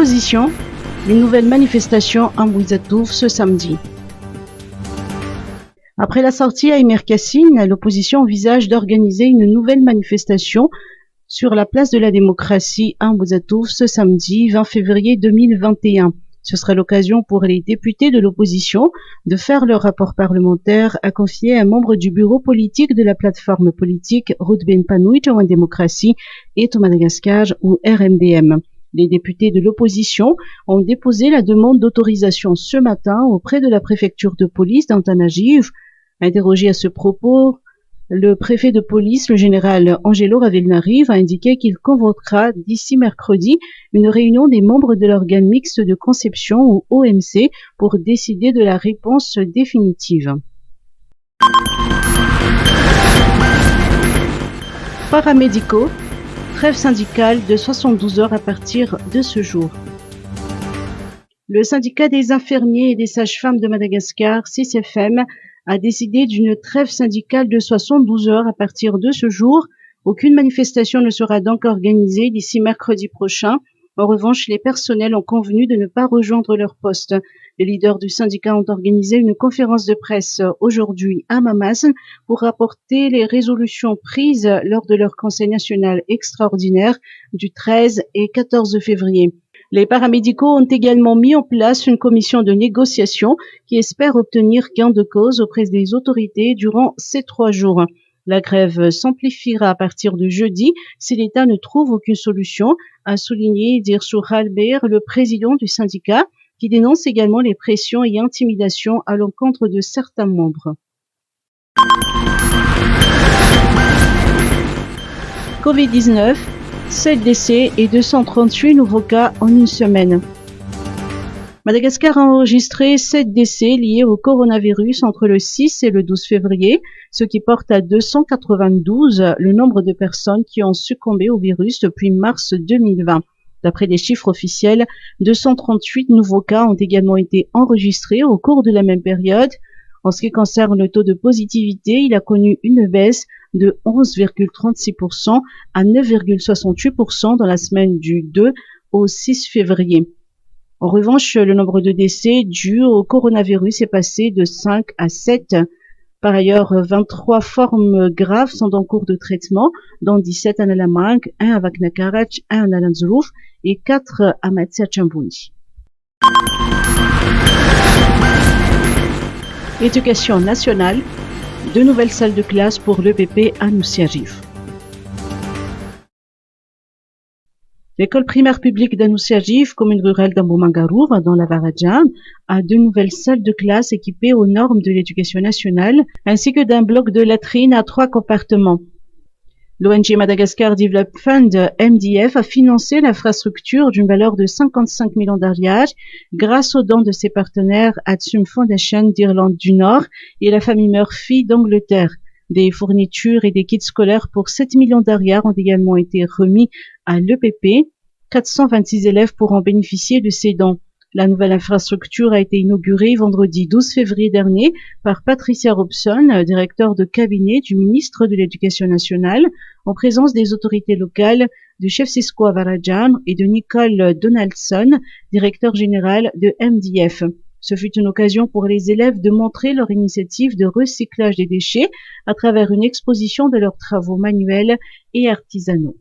L'opposition, une nouvelle manifestation à Ouagadougou ce samedi. Après la sortie à Emir Cassine, l'opposition envisage d'organiser une nouvelle manifestation sur la place de la démocratie à Ouagadougou ce samedi 20 février 2021. Ce sera l'occasion pour les députés de l'opposition de faire leur rapport parlementaire à confier à un membre du bureau politique de la plateforme politique Roudben Panouit en démocratie et au Madagascar ou RMDM. Les députés de l'opposition ont déposé la demande d'autorisation ce matin auprès de la préfecture de police d'Antanagiv. Interrogé à ce propos, le préfet de police, le général Angelo Ravelnariv, a indiqué qu'il convoquera d'ici mercredi une réunion des membres de l'organe mixte de conception ou OMC pour décider de la réponse définitive. Paramédicaux, trêve syndicale de 72 heures à partir de ce jour. Le syndicat des infirmiers et des sages-femmes de Madagascar, CISFM, a décidé d'une trêve syndicale de 72 heures à partir de ce jour. Aucune manifestation ne sera donc organisée d'ici mercredi prochain. En revanche, les personnels ont convenu de ne pas rejoindre leur poste. Les leaders du syndicat ont organisé une conférence de presse aujourd'hui à Mamas pour rapporter les résolutions prises lors de leur conseil national extraordinaire du 13 et 14 février. Les paramédicaux ont également mis en place une commission de négociation qui espère obtenir gain de cause auprès des autorités durant ces 3 jours. La grève s'amplifiera à partir de jeudi si l'État ne trouve aucune solution, a souligné Dirsu Halber, le président du syndicat, qui dénonce également les pressions et intimidations à l'encontre de certains membres. Covid-19, 7 décès et 238 nouveaux cas en une semaine. Madagascar a enregistré 7 décès liés au coronavirus entre le 6 et le 12 février, ce qui porte à 292 le nombre de personnes qui ont succombé au virus depuis mars 2020. D'après les chiffres officiels, 238 nouveaux cas ont également été enregistrés au cours de la même période. En ce qui concerne le taux de positivité, il a connu une baisse de 11,36% à 9,68% dans la semaine du 2 au 6 février. En revanche, le nombre de décès dus au coronavirus est passé de 5 à 7. Par ailleurs, 23 formes graves sont en cours de traitement, dont 17 à Nalamang, 1 à Vaknakarach, 1 à Nalanzrouf et 4 à Matsia-Chambuni. Éducation nationale, 2 nouvelles salles de classe pour l'EPP à Nousiagiv. L'école primaire publique d'Anousiagiv, commune rurale d'Amboumangarour, dans la Varadjan, a 2 nouvelles salles de classe équipées aux normes de l'éducation nationale, ainsi que d'un bloc de latrines à 3 compartiments. L'ONG Madagascar Development Fund, MDF, a financé l'infrastructure d'une valeur de 55 millions d'ariage grâce aux dons de ses partenaires Atsum Foundation d'Irlande du Nord et la famille Murphy d'Angleterre. Des fournitures et des kits scolaires pour 7 millions d'ariars ont également été remis à l'EPP. 426 élèves pourront bénéficier de ces dons. La nouvelle infrastructure a été inaugurée vendredi 12 février dernier par Patricia Robson, directeur de cabinet du ministre de l'Éducation nationale, en présence des autorités locales, du chef Cisco à Varadjan et de Nicole Donaldson, directeur général de MDF. Ce fut une occasion pour les élèves de montrer leur initiative de recyclage des déchets à travers une exposition de leurs travaux manuels et artisanaux.